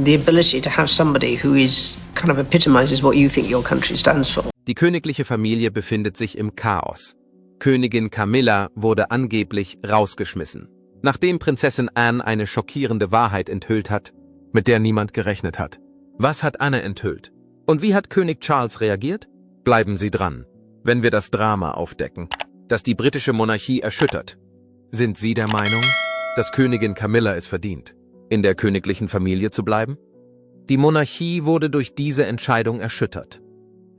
The ability to have somebody who is kind of epitomizes what you think your country stands for. Die königliche Familie befindet sich im Chaos. Königin Camilla wurde angeblich rausgeschmissen, nachdem Prinzessin Anne eine schockierende Wahrheit enthüllt hat, mit der niemand gerechnet hat. Was hat Anne enthüllt? Und wie hat König Charles reagiert? Bleiben Sie dran, wenn wir das Drama aufdecken, das die britische Monarchie erschüttert. Sind Sie der Meinung, dass Königin Camilla es verdient, in der königlichen Familie zu bleiben? Die Monarchie wurde durch diese Entscheidung erschüttert.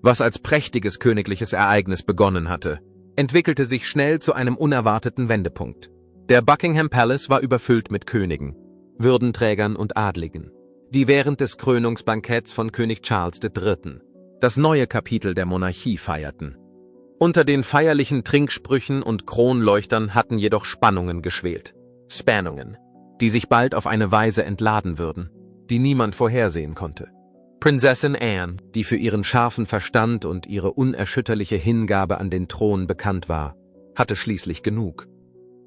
Was als prächtiges königliches Ereignis begonnen hatte, entwickelte sich schnell zu einem unerwarteten Wendepunkt. Der Buckingham Palace war überfüllt mit Königen, Würdenträgern und Adligen, die während des Krönungsbanketts von König Charles III. Das neue Kapitel der Monarchie feierten. Unter den feierlichen Trinksprüchen und Kronleuchtern hatten jedoch Spannungen geschwelt. Spannungen, die sich bald auf eine Weise entladen würden, die niemand vorhersehen konnte. Prinzessin Anne, die für ihren scharfen Verstand und ihre unerschütterliche Hingabe an den Thron bekannt war, hatte schließlich genug.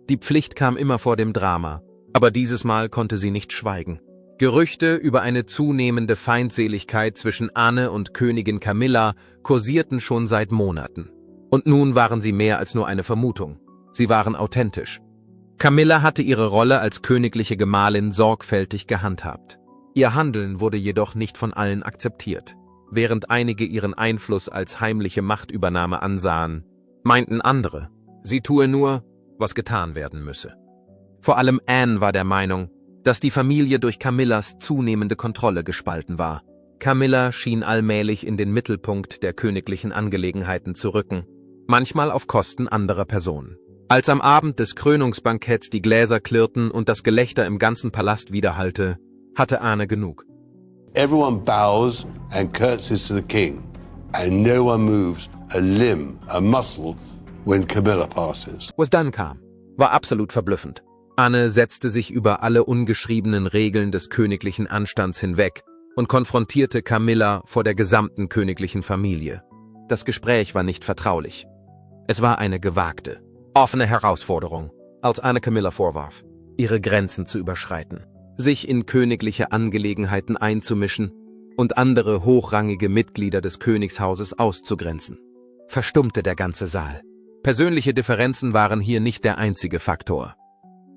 Die Pflicht kam immer vor dem Drama, aber dieses Mal konnte sie nicht schweigen. Gerüchte über eine zunehmende Feindseligkeit zwischen Anne und Königin Camilla kursierten schon seit Monaten. Und nun waren sie mehr als nur eine Vermutung. Sie waren authentisch. Camilla hatte ihre Rolle als königliche Gemahlin sorgfältig gehandhabt. Ihr Handeln wurde jedoch nicht von allen akzeptiert. Während einige ihren Einfluss als heimliche Machtübernahme ansahen, meinten andere, sie tue nur, was getan werden müsse. Vor allem Anne war der Meinung, dass die Familie durch Camillas zunehmende Kontrolle gespalten war. Camilla schien allmählich in den Mittelpunkt der königlichen Angelegenheiten zu rücken, manchmal auf Kosten anderer Personen. Als am Abend des Krönungsbanketts die Gläser klirrten und das Gelächter im ganzen Palast widerhallte, hatte Anne genug. Everyone bows and curtsies to the king, and no one moves a limb, a muscle, when Camilla passes. Was dann kam, war absolut verblüffend. Anne setzte sich über alle ungeschriebenen Regeln des königlichen Anstands hinweg und konfrontierte Camilla vor der gesamten königlichen Familie. Das Gespräch war nicht vertraulich. Es war eine gewagte, offene Herausforderung, als Anne Camilla vorwarf, ihre Grenzen zu überschreiten, sich in königliche Angelegenheiten einzumischen und andere hochrangige Mitglieder des Königshauses auszugrenzen. Verstummte der ganze Saal. Persönliche Differenzen waren hier nicht der einzige Faktor.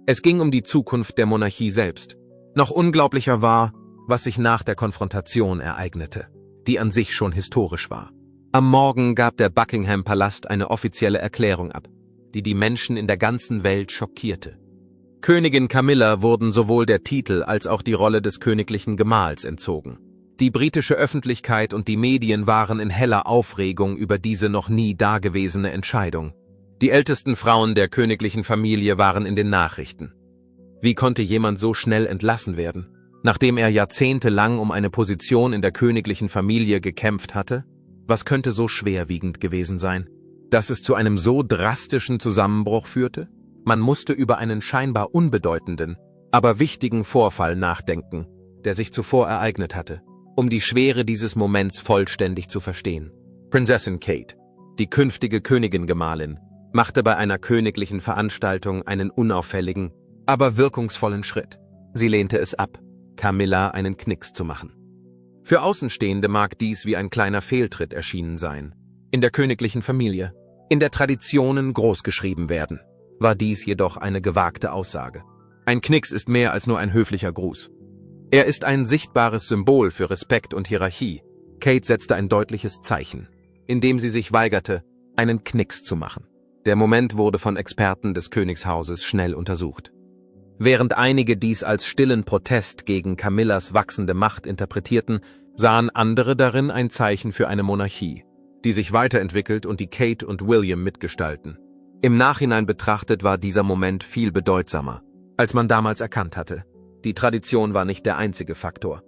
Es ging um die Zukunft der Monarchie selbst. Noch unglaublicher war, was sich nach der Konfrontation ereignete, die an sich schon historisch war. Am Morgen gab der Buckingham-Palast eine offizielle Erklärung ab, die die Menschen in der ganzen Welt schockierte. Königin Camilla wurden sowohl der Titel als auch die Rolle des königlichen Gemahls entzogen. Die britische Öffentlichkeit und die Medien waren in heller Aufregung über diese noch nie dagewesene Entscheidung. Die ältesten Frauen der königlichen Familie waren in den Nachrichten. Wie konnte jemand so schnell entlassen werden, nachdem er jahrzehntelang um eine Position in der königlichen Familie gekämpft hatte? Was könnte so schwerwiegend gewesen sein, dass es zu einem so drastischen Zusammenbruch führte? Man musste über einen scheinbar unbedeutenden, aber wichtigen Vorfall nachdenken, der sich zuvor ereignet hatte, um die Schwere dieses Moments vollständig zu verstehen. Prinzessin Kate, die künftige Königin-Gemahlin, machte bei einer königlichen Veranstaltung einen unauffälligen, aber wirkungsvollen Schritt. Sie lehnte es ab, Camilla einen Knicks zu machen. Für Außenstehende mag dies wie ein kleiner Fehltritt erschienen sein. In der königlichen Familie, in der Traditionen großgeschrieben werden, war dies jedoch eine gewagte Aussage. Ein Knicks ist mehr als nur ein höflicher Gruß. Er ist ein sichtbares Symbol für Respekt und Hierarchie. Kate setzte ein deutliches Zeichen, indem sie sich weigerte, einen Knicks zu machen. Der Moment wurde von Experten des Königshauses schnell untersucht. Während einige dies als stillen Protest gegen Camillas wachsende Macht interpretierten, sahen andere darin ein Zeichen für eine Monarchie, die sich weiterentwickelt und die Kate und William mitgestalten. Im Nachhinein betrachtet war dieser Moment viel bedeutsamer, als man damals erkannt hatte. Die Tradition war nicht der einzige Faktor.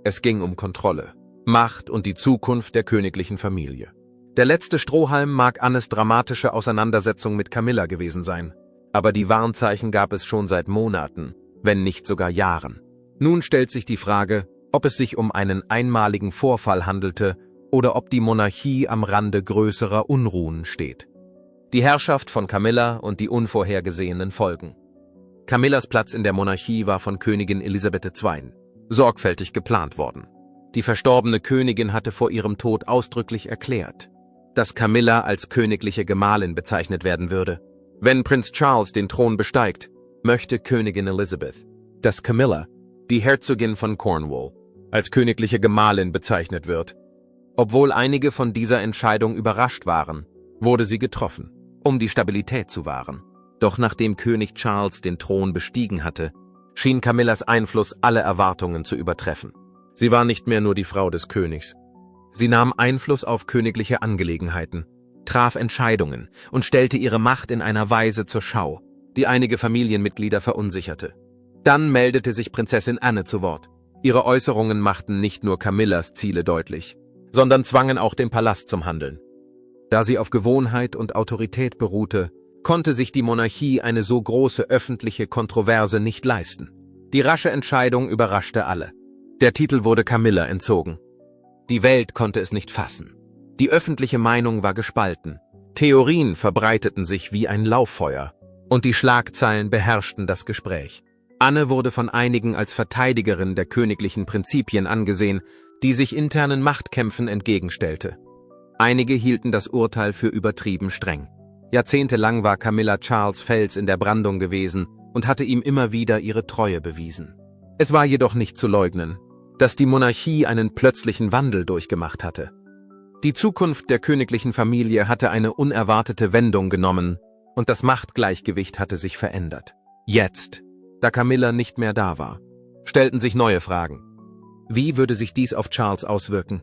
Es ging um Kontrolle, Macht und die Zukunft der königlichen Familie. Der letzte Strohhalm mag Annes dramatische Auseinandersetzung mit Camilla gewesen sein, aber die Warnzeichen gab es schon seit Monaten, wenn nicht sogar Jahren. Nun stellt sich die Frage, ob es sich um einen einmaligen Vorfall handelte oder ob die Monarchie am Rande größerer Unruhen steht. Die Herrschaft von Camilla und die unvorhergesehenen Folgen. Camillas Platz in der Monarchie war von Königin Elisabeth II. sorgfältig geplant worden. Die verstorbene Königin hatte vor ihrem Tod ausdrücklich erklärt, dass Camilla als königliche Gemahlin bezeichnet werden würde. Wenn Prinz Charles den Thron besteigt, möchte Königin Elizabeth, dass Camilla, die Herzogin von Cornwall, als königliche Gemahlin bezeichnet wird. Obwohl einige von dieser Entscheidung überrascht waren, wurde sie getroffen, um die Stabilität zu wahren. Doch nachdem König Charles den Thron bestiegen hatte, schien Camillas Einfluss alle Erwartungen zu übertreffen. Sie war nicht mehr nur die Frau des Königs. Sie nahm Einfluss auf königliche Angelegenheiten, traf Entscheidungen und stellte ihre Macht in einer Weise zur Schau, die einige Familienmitglieder verunsicherte. Dann meldete sich Prinzessin Anne zu Wort. Ihre Äußerungen machten nicht nur Camillas Ziele deutlich, sondern zwangen auch den Palast zum Handeln. Da sie auf Gewohnheit und Autorität beruhte, konnte sich die Monarchie eine so große öffentliche Kontroverse nicht leisten. Die rasche Entscheidung überraschte alle. Der Titel wurde Camilla entzogen. Die Welt konnte es nicht fassen. Die öffentliche Meinung war gespalten. Theorien verbreiteten sich wie ein Lauffeuer und die Schlagzeilen beherrschten das Gespräch. Anne wurde von einigen als Verteidigerin der königlichen Prinzipien angesehen, die sich internen Machtkämpfen entgegenstellte. Einige hielten das Urteil für übertrieben streng. Jahrzehntelang war Camilla Charles Fels in der Brandung gewesen und hatte ihm immer wieder ihre Treue bewiesen. Es war jedoch nicht zu leugnen, dass die Monarchie einen plötzlichen Wandel durchgemacht hatte. Die Zukunft der königlichen Familie hatte eine unerwartete Wendung genommen und das Machtgleichgewicht hatte sich verändert. Jetzt, da Camilla nicht mehr da war, stellten sich neue Fragen. Wie würde sich dies auf Charles auswirken?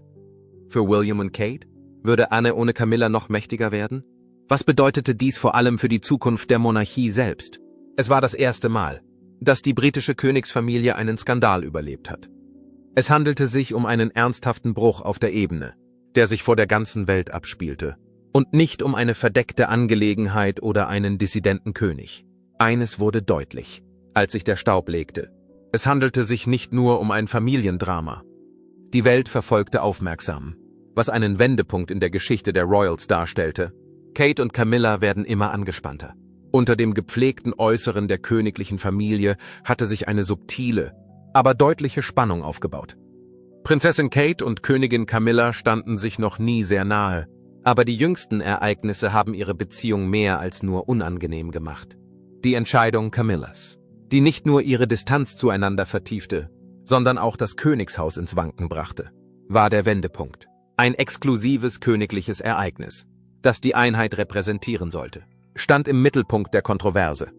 Für William und Kate? Würde Anne ohne Camilla noch mächtiger werden? Was bedeutete dies vor allem für die Zukunft der Monarchie selbst? Es war das erste Mal, dass die britische Königsfamilie einen Skandal überlebt hat. Es handelte sich um einen ernsthaften Bruch auf der Ebene, der sich vor der ganzen Welt abspielte, und nicht um eine verdeckte Angelegenheit oder einen dissidenten König. Eines wurde deutlich, als sich der Staub legte. Es handelte sich nicht nur um ein Familiendrama. Die Welt verfolgte aufmerksam, was einen Wendepunkt in der Geschichte der Royals darstellte. Kate und Camilla werden immer angespannter. Unter dem gepflegten Äußeren der königlichen Familie hatte sich eine subtile, aber deutliche Spannung aufgebaut. Prinzessin Kate und Königin Camilla standen sich noch nie sehr nahe, aber die jüngsten Ereignisse haben ihre Beziehung mehr als nur unangenehm gemacht. Die Entscheidung Camillas, die nicht nur ihre Distanz zueinander vertiefte, sondern auch das Königshaus ins Wanken brachte, war der Wendepunkt. Ein exklusives königliches Ereignis, das die Einheit repräsentieren sollte, stand im Mittelpunkt der Kontroverse.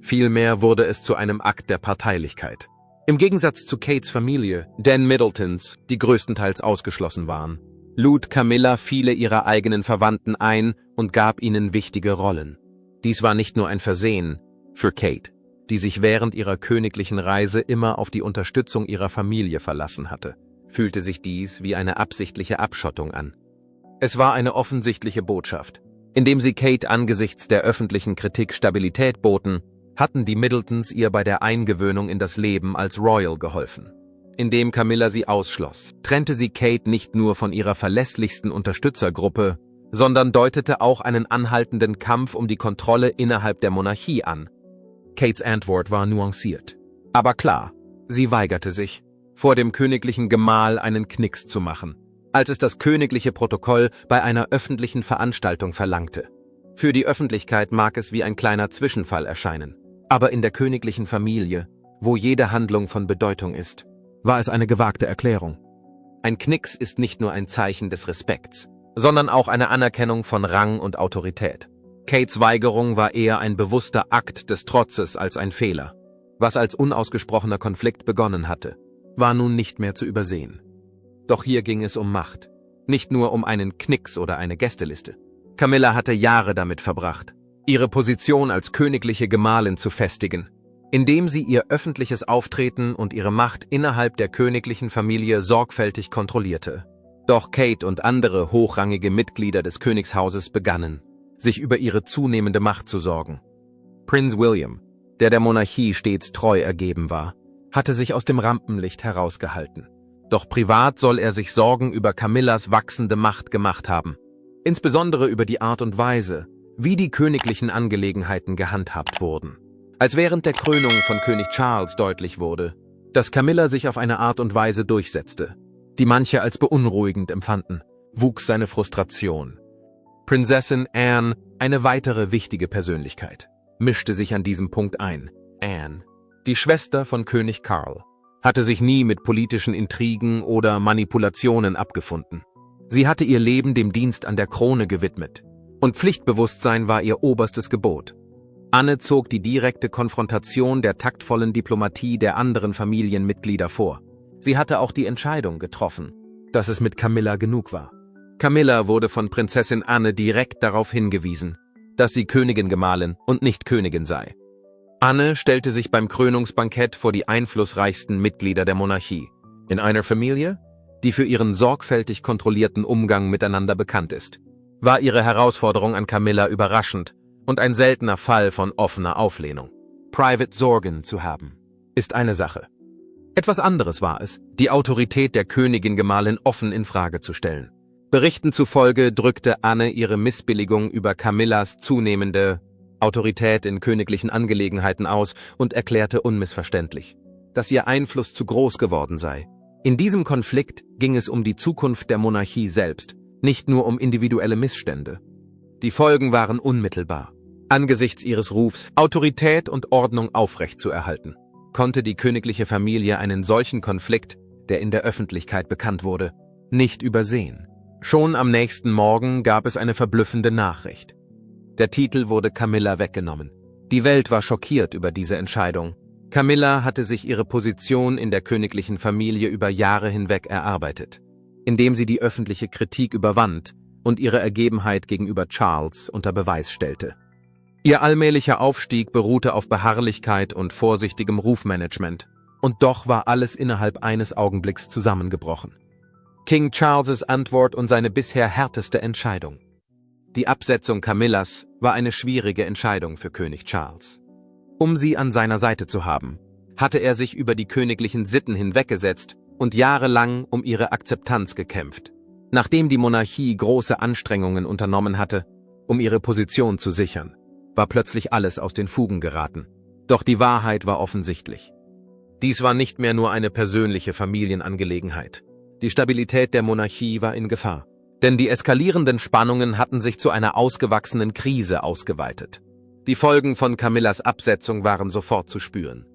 Vielmehr wurde es zu einem Akt der Parteilichkeit. Im Gegensatz zu Kates Familie, den Middletons, die größtenteils ausgeschlossen waren, lud Camilla viele ihrer eigenen Verwandten ein und gab ihnen wichtige Rollen. Dies war nicht nur ein Versehen für Kate, die sich während ihrer königlichen Reise immer auf die Unterstützung ihrer Familie verlassen hatte, fühlte sich dies wie eine absichtliche Abschottung an. Es war eine offensichtliche Botschaft. Indem sie Kate angesichts der öffentlichen Kritik Stabilität boten, hatten die Middletons ihr bei der Eingewöhnung in das Leben als Royal geholfen. Indem Camilla sie ausschloss, trennte sie Kate nicht nur von ihrer verlässlichsten Unterstützergruppe, sondern deutete auch einen anhaltenden Kampf um die Kontrolle innerhalb der Monarchie an. Kates Antwort war nuanciert, aber klar, sie weigerte sich, vor dem königlichen Gemahl einen Knicks zu machen, als es das königliche Protokoll bei einer öffentlichen Veranstaltung verlangte. Für die Öffentlichkeit mag es wie ein kleiner Zwischenfall erscheinen, aber in der königlichen Familie, wo jede Handlung von Bedeutung ist, war es eine gewagte Erklärung. Ein Knicks ist nicht nur ein Zeichen des Respekts, sondern auch eine Anerkennung von Rang und Autorität. Kates Weigerung war eher ein bewusster Akt des Trotzes als ein Fehler. Was als unausgesprochener Konflikt begonnen hatte, war nun nicht mehr zu übersehen. Doch hier ging es um Macht, nicht nur um einen Knicks oder eine Gästeliste. Camilla hatte Jahre damit verbracht, ihre Position als königliche Gemahlin zu festigen, indem sie ihr öffentliches Auftreten und ihre Macht innerhalb der königlichen Familie sorgfältig kontrollierte. Doch Kate und andere hochrangige Mitglieder des Königshauses begannen, sich über ihre zunehmende Macht zu sorgen. Prinz William, der Monarchie stets treu ergeben war, hatte sich aus dem Rampenlicht herausgehalten. Doch privat soll er sich Sorgen über Camillas wachsende Macht gemacht haben. Insbesondere über die Art und Weise, wie die königlichen Angelegenheiten gehandhabt wurden. Als während der Krönung von König Charles deutlich wurde, dass Camilla sich auf eine Art und Weise durchsetzte, die manche als beunruhigend empfanden, wuchs seine Frustration. Prinzessin Anne, eine weitere wichtige Persönlichkeit, mischte sich an diesem Punkt ein. Anne, die Schwester von König Karl, hatte sich nie mit politischen Intrigen oder Manipulationen abgefunden. Sie hatte ihr Leben dem Dienst an der Krone gewidmet, und Pflichtbewusstsein war ihr oberstes Gebot. Anne zog die direkte Konfrontation der taktvollen Diplomatie der anderen Familienmitglieder vor. Sie hatte auch die Entscheidung getroffen, dass es mit Camilla genug war. Camilla wurde von Prinzessin Anne direkt darauf hingewiesen, dass sie Königin-Gemahlin und nicht Königin sei. Anne stellte sich beim Krönungsbankett vor die einflussreichsten Mitglieder der Monarchie, in einer Familie, die für ihren sorgfältig kontrollierten Umgang miteinander bekannt ist. War ihre Herausforderung an Camilla überraschend und ein seltener Fall von offener Auflehnung. Private Sorgen zu haben, ist eine Sache. Etwas anderes war es, die Autorität der Königin-Gemahlin offen in Frage zu stellen. Berichten zufolge drückte Anne ihre Missbilligung über Camillas zunehmende Autorität in königlichen Angelegenheiten aus und erklärte unmissverständlich, dass ihr Einfluss zu groß geworden sei. In diesem Konflikt ging es um die Zukunft der Monarchie selbst, nicht nur um individuelle Missstände. Die Folgen waren unmittelbar. Angesichts ihres Rufs, Autorität und Ordnung aufrechtzuerhalten, konnte die königliche Familie einen solchen Konflikt, der in der Öffentlichkeit bekannt wurde, nicht übersehen. Schon am nächsten Morgen gab es eine verblüffende Nachricht. Der Titel wurde Camilla weggenommen. Die Welt war schockiert über diese Entscheidung. Camilla hatte sich ihre Position in der königlichen Familie über Jahre hinweg erarbeitet, indem sie die öffentliche Kritik überwand und ihre Ergebenheit gegenüber Charles unter Beweis stellte. Ihr allmählicher Aufstieg beruhte auf Beharrlichkeit und vorsichtigem Rufmanagement, und doch war alles innerhalb eines Augenblicks zusammengebrochen. King Charles' Antwort und seine bisher härteste Entscheidung. Die Absetzung Camillas war eine schwierige Entscheidung für König Charles. Um sie an seiner Seite zu haben, hatte er sich über die königlichen Sitten hinweggesetzt und jahrelang um ihre Akzeptanz gekämpft. Nachdem die Monarchie große Anstrengungen unternommen hatte, um ihre Position zu sichern, war plötzlich alles aus den Fugen geraten. Doch die Wahrheit war offensichtlich. Dies war nicht mehr nur eine persönliche Familienangelegenheit. Die Stabilität der Monarchie war in Gefahr, denn die eskalierenden Spannungen hatten sich zu einer ausgewachsenen Krise ausgeweitet. Die Folgen von Camillas Absetzung waren sofort zu spüren.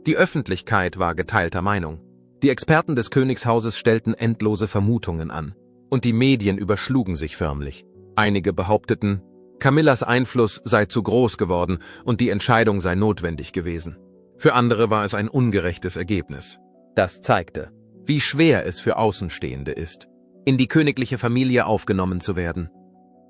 Die Öffentlichkeit war geteilter Meinung. Die Experten des Königshauses stellten endlose Vermutungen an, und die Medien überschlugen sich förmlich. Einige behaupteten, Camillas Einfluss sei zu groß geworden und die Entscheidung sei notwendig gewesen. Für andere war es ein ungerechtes Ergebnis. Das zeigte, wie schwer es für Außenstehende ist, in die königliche Familie aufgenommen zu werden.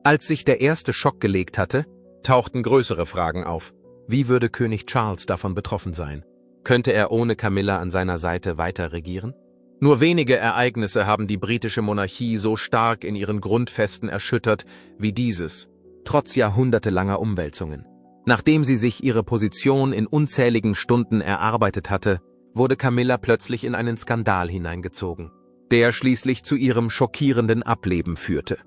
Als sich der erste Schock gelegt hatte, tauchten größere Fragen auf. Wie würde König Charles davon betroffen sein? Könnte er ohne Camilla an seiner Seite weiter regieren? Nur wenige Ereignisse haben die britische Monarchie so stark in ihren Grundfesten erschüttert wie dieses, trotz jahrhundertelanger Umwälzungen. Nachdem sie sich ihre Position in unzähligen Stunden erarbeitet hatte, wurde Camilla plötzlich in einen Skandal hineingezogen, der schließlich zu ihrem schockierenden Ableben führte.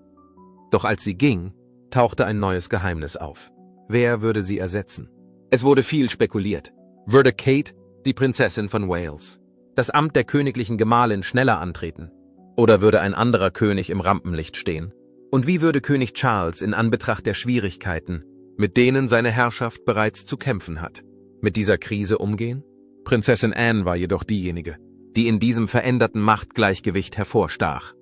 Doch als sie ging, tauchte ein neues Geheimnis auf. Wer würde sie ersetzen? Es wurde viel spekuliert. Würde Kate, die Prinzessin von Wales, das Amt der königlichen Gemahlin schneller antreten? Oder würde ein anderer König im Rampenlicht stehen? Und wie würde König Charles in Anbetracht der Schwierigkeiten, mit denen seine Herrschaft bereits zu kämpfen hat, mit dieser Krise umgehen? Prinzessin Anne war jedoch diejenige, die in diesem veränderten Machtgleichgewicht hervorstach.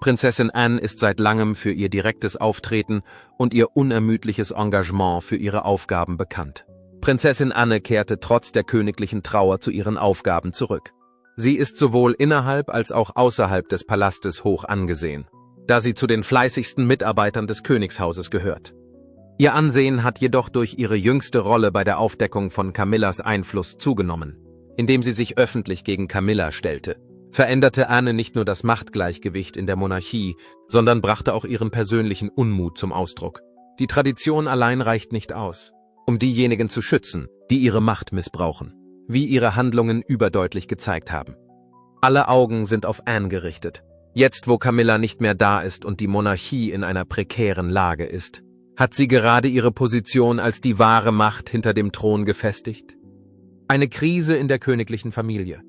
Prinzessin Anne ist seit langem für ihr direktes Auftreten und ihr unermüdliches Engagement für ihre Aufgaben bekannt. Prinzessin Anne kehrte trotz der königlichen Trauer zu ihren Aufgaben zurück. Sie ist sowohl innerhalb als auch außerhalb des Palastes hoch angesehen, da sie zu den fleißigsten Mitarbeitern des Königshauses gehört. Ihr Ansehen hat jedoch durch ihre jüngste Rolle bei der Aufdeckung von Camillas Einfluss zugenommen. Indem sie sich öffentlich gegen Camilla stellte, veränderte Anne nicht nur das Machtgleichgewicht in der Monarchie, sondern brachte auch ihren persönlichen Unmut zum Ausdruck. Die Tradition allein reicht nicht aus, um diejenigen zu schützen, die ihre Macht missbrauchen, wie ihre Handlungen überdeutlich gezeigt haben. Alle Augen sind auf Anne gerichtet. Jetzt, wo Camilla nicht mehr da ist und die Monarchie in einer prekären Lage ist, hat sie gerade ihre Position als die wahre Macht hinter dem Thron gefestigt? Eine Krise in der königlichen Familie.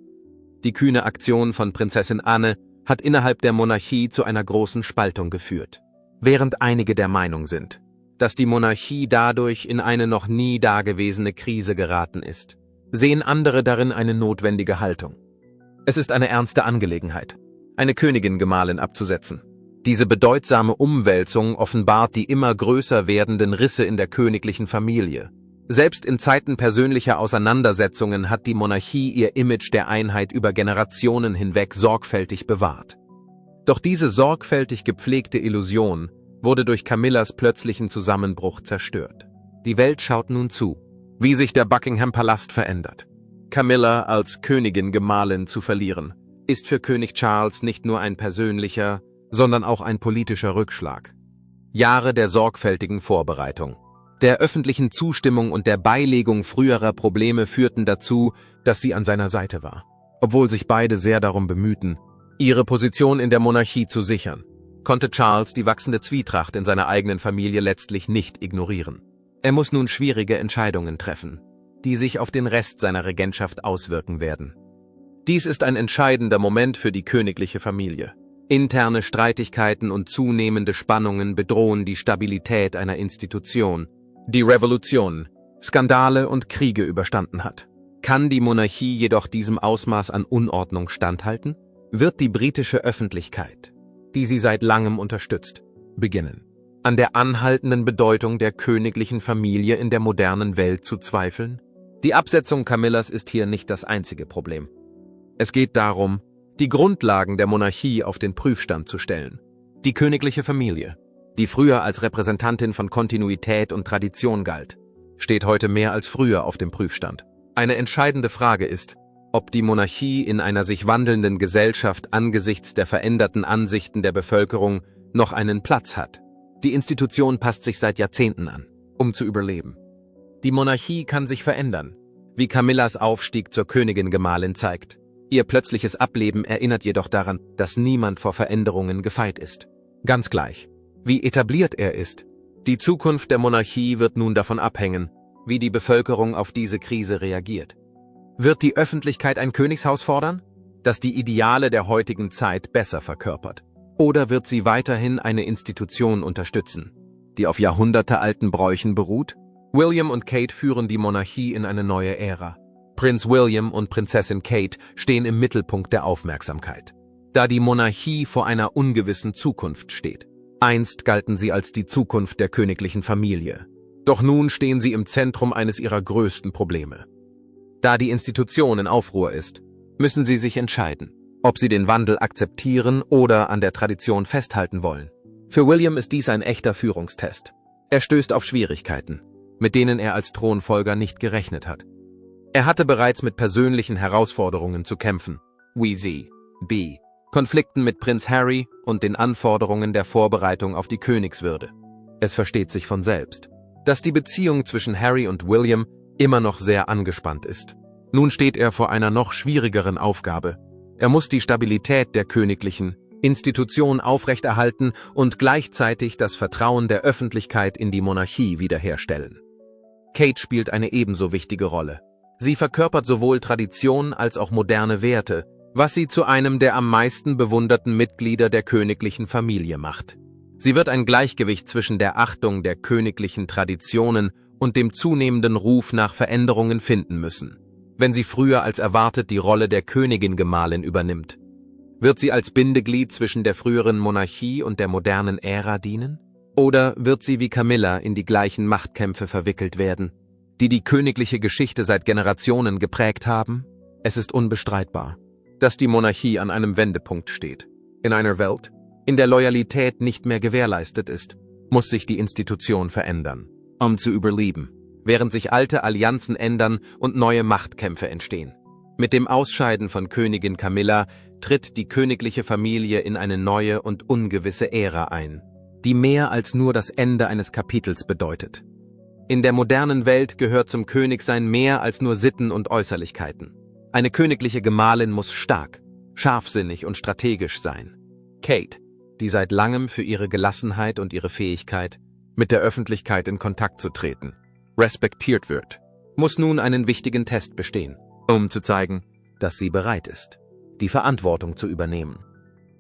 Die kühne Aktion von Prinzessin Anne hat innerhalb der Monarchie zu einer großen Spaltung geführt. Während einige der Meinung sind, dass die Monarchie dadurch in eine noch nie dagewesene Krise geraten ist, sehen andere darin eine notwendige Haltung. Es ist eine ernste Angelegenheit, eine Königin-Gemahlin abzusetzen. Diese bedeutsame Umwälzung offenbart die immer größer werdenden Risse in der königlichen Familie. Selbst in Zeiten persönlicher Auseinandersetzungen hat die Monarchie ihr Image der Einheit über Generationen hinweg sorgfältig bewahrt. Doch diese sorgfältig gepflegte Illusion wurde durch Camillas plötzlichen Zusammenbruch zerstört. Die Welt schaut nun zu, wie sich der Buckingham-Palast verändert. Camilla als Königin-Gemahlin zu verlieren, ist für König Charles nicht nur ein persönlicher, sondern auch ein politischer Rückschlag. Jahre der sorgfältigen Vorbereitung, der öffentlichen Zustimmung und der Beilegung früherer Probleme führten dazu, dass sie an seiner Seite war, obwohl sich beide sehr darum bemühten, ihre Position in der Monarchie zu sichern, konnte Charles die wachsende Zwietracht in seiner eigenen Familie letztlich nicht ignorieren. Er muss nun schwierige Entscheidungen treffen, die sich auf den Rest seiner Regentschaft auswirken werden. Dies ist ein entscheidender Moment für die königliche Familie. Interne Streitigkeiten und zunehmende Spannungen bedrohen die Stabilität einer Institution, die Revolution, Skandale und Kriege überstanden hat. Kann die Monarchie jedoch diesem Ausmaß an Unordnung standhalten? Wird die britische Öffentlichkeit, die sie seit langem unterstützt, beginnen, an der anhaltenden Bedeutung der königlichen Familie in der modernen Welt zu zweifeln? Die Absetzung Camillas ist hier nicht das einzige Problem. Es geht darum, die Grundlagen der Monarchie auf den Prüfstand zu stellen. Die königliche Familie, die früher als Repräsentantin von Kontinuität und Tradition galt, steht heute mehr als früher auf dem Prüfstand. Eine entscheidende Frage ist, ob die Monarchie in einer sich wandelnden Gesellschaft angesichts der veränderten Ansichten der Bevölkerung noch einen Platz hat. Die Institution passt sich seit Jahrzehnten an, um zu überleben. Die Monarchie kann sich verändern, wie Camillas Aufstieg zur Königin-Gemahlin zeigt. Ihr plötzliches Ableben erinnert jedoch daran, dass niemand vor Veränderungen gefeit ist. Ganz gleich, wie etabliert er ist. Die Zukunft der Monarchie wird nun davon abhängen, wie die Bevölkerung auf diese Krise reagiert. Wird die Öffentlichkeit ein Königshaus fordern, das die Ideale der heutigen Zeit besser verkörpert? Oder wird sie weiterhin eine Institution unterstützen, die auf jahrhundertealten Bräuchen beruht? William und Kate führen die Monarchie in eine neue Ära. Prinz William und Prinzessin Kate stehen im Mittelpunkt der Aufmerksamkeit, da die Monarchie vor einer ungewissen Zukunft steht. Einst galten sie als die Zukunft der königlichen Familie. Doch nun stehen sie im Zentrum eines ihrer größten Probleme. Da die Institution in Aufruhr ist, müssen sie sich entscheiden, ob sie den Wandel akzeptieren oder an der Tradition festhalten wollen. Für William ist dies ein echter Führungstest. Er stößt auf Schwierigkeiten, mit denen er als Thronfolger nicht gerechnet hat. Er hatte bereits mit persönlichen Herausforderungen zu kämpfen, Konflikten mit Prinz Harry und den Anforderungen der Vorbereitung auf die Königswürde. Es versteht sich von selbst, dass die Beziehung zwischen Harry und William immer noch sehr angespannt ist. Nun steht er vor einer noch schwierigeren Aufgabe. Er muss die Stabilität der königlichen Institution aufrechterhalten und gleichzeitig das Vertrauen der Öffentlichkeit in die Monarchie wiederherstellen. Kate spielt eine ebenso wichtige Rolle. Sie verkörpert sowohl Tradition als auch moderne Werte, was sie zu einem der am meisten bewunderten Mitglieder der königlichen Familie macht. Sie wird ein Gleichgewicht zwischen der Achtung der königlichen Traditionen und dem zunehmenden Ruf nach Veränderungen finden müssen. Wenn sie früher als erwartet die Rolle der Königin-Gemahlin übernimmt, wird sie als Bindeglied zwischen der früheren Monarchie und der modernen Ära dienen? Oder wird sie wie Camilla in die gleichen Machtkämpfe verwickelt werden, die die königliche Geschichte seit Generationen geprägt haben? Es ist unbestreitbar, dass die Monarchie an einem Wendepunkt steht. In einer Welt, in der Loyalität nicht mehr gewährleistet ist, muss sich die Institution verändern, um zu überleben, während sich alte Allianzen ändern und neue Machtkämpfe entstehen. Mit dem Ausscheiden von Königin Camilla tritt die königliche Familie in eine neue und ungewisse Ära ein, die mehr als nur das Ende eines Kapitels bedeutet. In der modernen Welt gehört zum Königsein mehr als nur Sitten und Äußerlichkeiten. Eine königliche Gemahlin muss stark, scharfsinnig und strategisch sein. Kate, die seit langem für ihre Gelassenheit und ihre Fähigkeit, mit der Öffentlichkeit in Kontakt zu treten, respektiert wird, muss nun einen wichtigen Test bestehen, um zu zeigen, dass sie bereit ist. die Verantwortung zu übernehmen.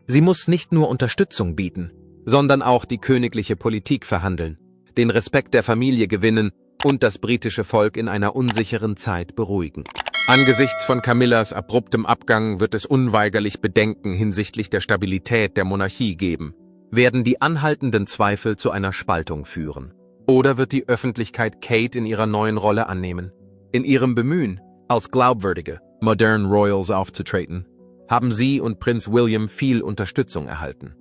Sie muss nicht nur Unterstützung bieten, sondern auch die königliche Politik verhandeln, den Respekt der Familie gewinnen und das britische Volk in einer unsicheren Zeit beruhigen. Angesichts von Camillas abruptem Abgang wird es unweigerlich Bedenken hinsichtlich der Stabilität der Monarchie geben. Werden die anhaltenden Zweifel zu einer Spaltung führen? Oder wird die Öffentlichkeit Kate in ihrer neuen Rolle annehmen? In ihrem Bemühen, als glaubwürdige, modern Royals aufzutreten, haben sie und Prinz William viel Unterstützung erhalten.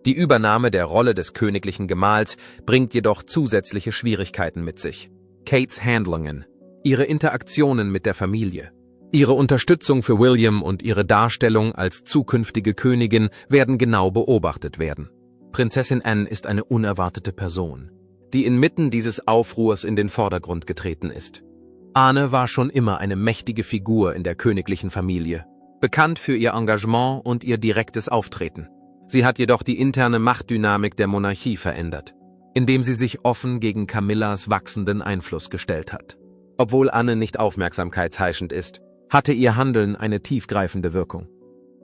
Die Übernahme der Rolle des königlichen Gemahls bringt jedoch zusätzliche Schwierigkeiten mit sich. Kates Handlungen, ihre Interaktionen mit der Familie, ihre Unterstützung für William und ihre Darstellung als zukünftige Königin werden genau beobachtet werden. Prinzessin Anne ist eine unerwartete Person, die inmitten dieses Aufruhrs in den Vordergrund getreten ist. Anne war schon immer eine mächtige Figur in der königlichen Familie, bekannt für ihr Engagement und ihr direktes Auftreten. Sie hat jedoch die interne Machtdynamik der Monarchie verändert, indem sie sich offen gegen Camillas wachsenden Einfluss gestellt hat. Obwohl Anne nicht aufmerksamkeitsheischend ist, hatte ihr Handeln eine tiefgreifende Wirkung.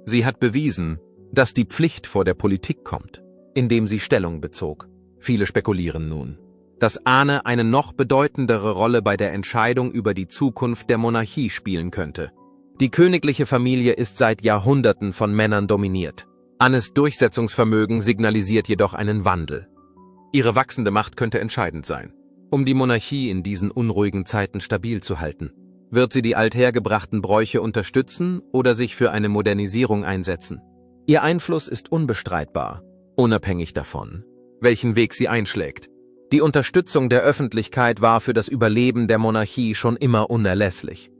Sie hat bewiesen, dass die Pflicht vor der Politik kommt, indem sie Stellung bezog. Viele spekulieren nun, dass Anne eine noch bedeutendere Rolle bei der Entscheidung über die Zukunft der Monarchie spielen könnte. Die königliche Familie ist seit Jahrhunderten von Männern dominiert. Annes Durchsetzungsvermögen signalisiert jedoch einen Wandel. Ihre wachsende Macht könnte entscheidend sein, um die Monarchie in diesen unruhigen Zeiten stabil zu halten. Wird sie die althergebrachten Bräuche unterstützen oder sich für eine Modernisierung einsetzen? Ihr Einfluss ist unbestreitbar, unabhängig davon, welchen Weg sie einschlägt. Die Unterstützung der Öffentlichkeit war für das Überleben der Monarchie schon immer unerlässlich.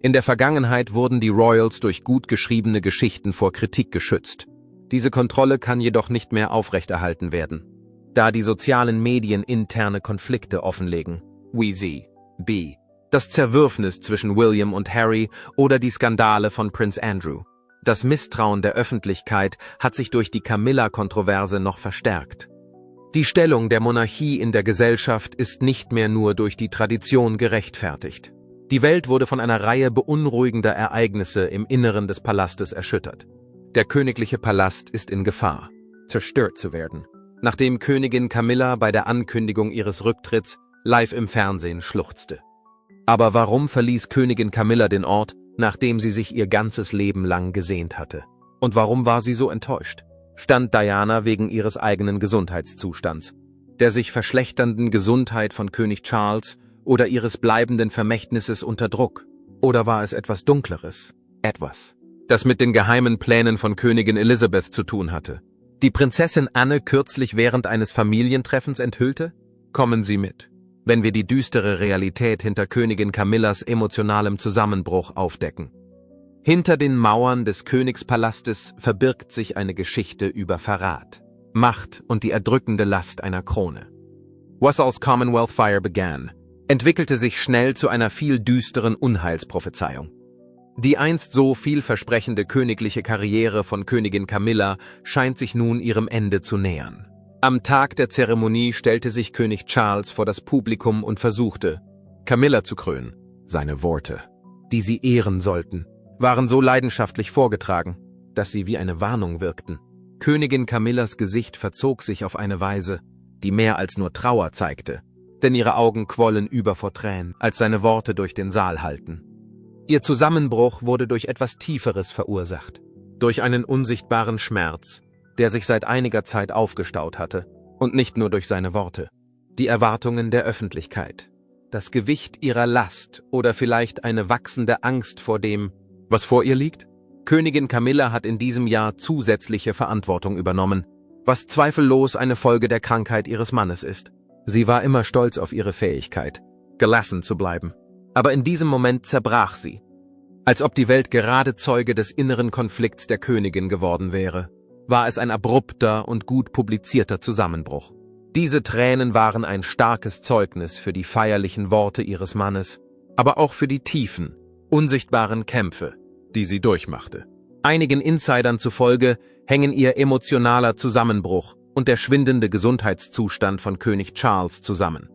In der Vergangenheit wurden die Royals durch gut geschriebene Geschichten vor Kritik geschützt. Diese Kontrolle kann jedoch nicht mehr aufrechterhalten werden, da die sozialen Medien interne Konflikte offenlegen. B. Das Zerwürfnis zwischen William und Harry oder die Skandale von Prinz Andrew. Das Misstrauen der Öffentlichkeit hat sich durch die Camilla-Kontroverse noch verstärkt. Die Stellung der Monarchie in der Gesellschaft ist nicht mehr nur durch die Tradition gerechtfertigt. Die Welt wurde von einer Reihe beunruhigender Ereignisse im Inneren des Palastes erschüttert. Der königliche Palast ist in Gefahr, zerstört zu werden, nachdem Königin Camilla bei der Ankündigung ihres Rücktritts live im Fernsehen schluchzte. Aber warum verließ Königin Camilla den Ort, nachdem sie sich ihr ganzes Leben lang gesehnt hatte? Und warum war sie so enttäuscht? Stand Diana wegen ihres eigenen Gesundheitszustands, der sich verschlechternden Gesundheit von König Charles oder ihres bleibenden Vermächtnisses unter Druck? Oder war es etwas Dunkleres? Etwas, das mit den geheimen Plänen von Königin Elizabeth zu tun hatte, die Prinzessin Anne kürzlich während eines Familientreffens enthüllte? Kommen Sie mit, wenn wir die düstere Realität hinter Königin Camillas emotionalem Zusammenbruch aufdecken. Hinter den Mauern des Königspalastes verbirgt sich eine Geschichte über Verrat, Macht und die erdrückende Last einer Krone. Was als Commonwealth Fire begann, entwickelte sich schnell zu einer viel düsteren Unheilsprophezeiung. Die einst so vielversprechende königliche Karriere von Königin Camilla scheint sich nun ihrem Ende zu nähern. Am Tag der Zeremonie stellte sich König Charles vor das Publikum und versuchte, Camilla zu krönen. Seine Worte, die sie ehren sollten, waren so leidenschaftlich vorgetragen, dass sie wie eine Warnung wirkten. Königin Camillas Gesicht verzog sich auf eine Weise, die mehr als nur Trauer zeigte, denn ihre Augen quollen über vor Tränen, als seine Worte durch den Saal hallten. Ihr Zusammenbruch wurde durch etwas Tieferes verursacht, durch einen unsichtbaren Schmerz, der sich seit einiger Zeit aufgestaut hatte, und nicht nur durch seine Worte. Die Erwartungen der Öffentlichkeit, das Gewicht ihrer Last oder vielleicht eine wachsende Angst vor dem, was vor ihr liegt? Königin Camilla hat in diesem Jahr zusätzliche Verantwortung übernommen, was zweifellos eine Folge der Krankheit ihres Mannes ist. Sie war immer stolz auf ihre Fähigkeit, gelassen zu bleiben. Aber in diesem Moment zerbrach sie, als ob die Welt gerade Zeuge des inneren Konflikts der Königin geworden wäre. War es ein abrupter und gut publizierter Zusammenbruch. Diese Tränen waren ein starkes Zeugnis für die feierlichen Worte ihres Mannes, aber auch für die tiefen, unsichtbaren Kämpfe, die sie durchmachte. Einigen Insidern zufolge hängen ihr emotionaler Zusammenbruch und der schwindende Gesundheitszustand von König Charles zusammen.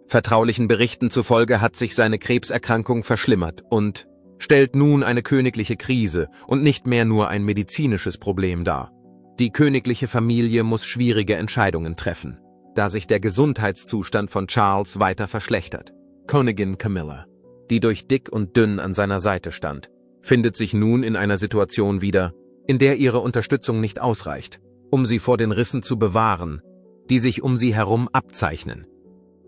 Vertraulichen Berichten zufolge hat sich seine Krebserkrankung verschlimmert und, stellt nun eine königliche Krise und nicht mehr nur ein medizinisches Problem dar. Die königliche Familie muss schwierige Entscheidungen treffen, da sich der Gesundheitszustand von Charles weiter verschlechtert. Königin Camilla, die durch dick und dünn an seiner Seite stand, findet sich nun in einer Situation wieder, in der ihre Unterstützung nicht ausreicht, um sie vor den Rissen zu bewahren, die sich um sie herum abzeichnen.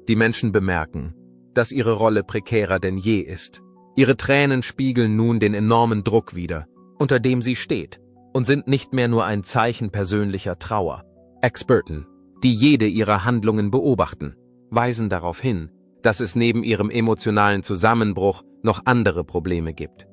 Die Menschen bemerken, dass ihre Rolle prekärer denn je ist. Ihre Tränen spiegeln nun den enormen Druck wider, unter dem sie steht, und sind nicht mehr nur ein Zeichen persönlicher Trauer. Experten, die jede ihrer Handlungen beobachten, weisen darauf hin, dass es neben ihrem emotionalen Zusammenbruch noch andere Probleme gibt.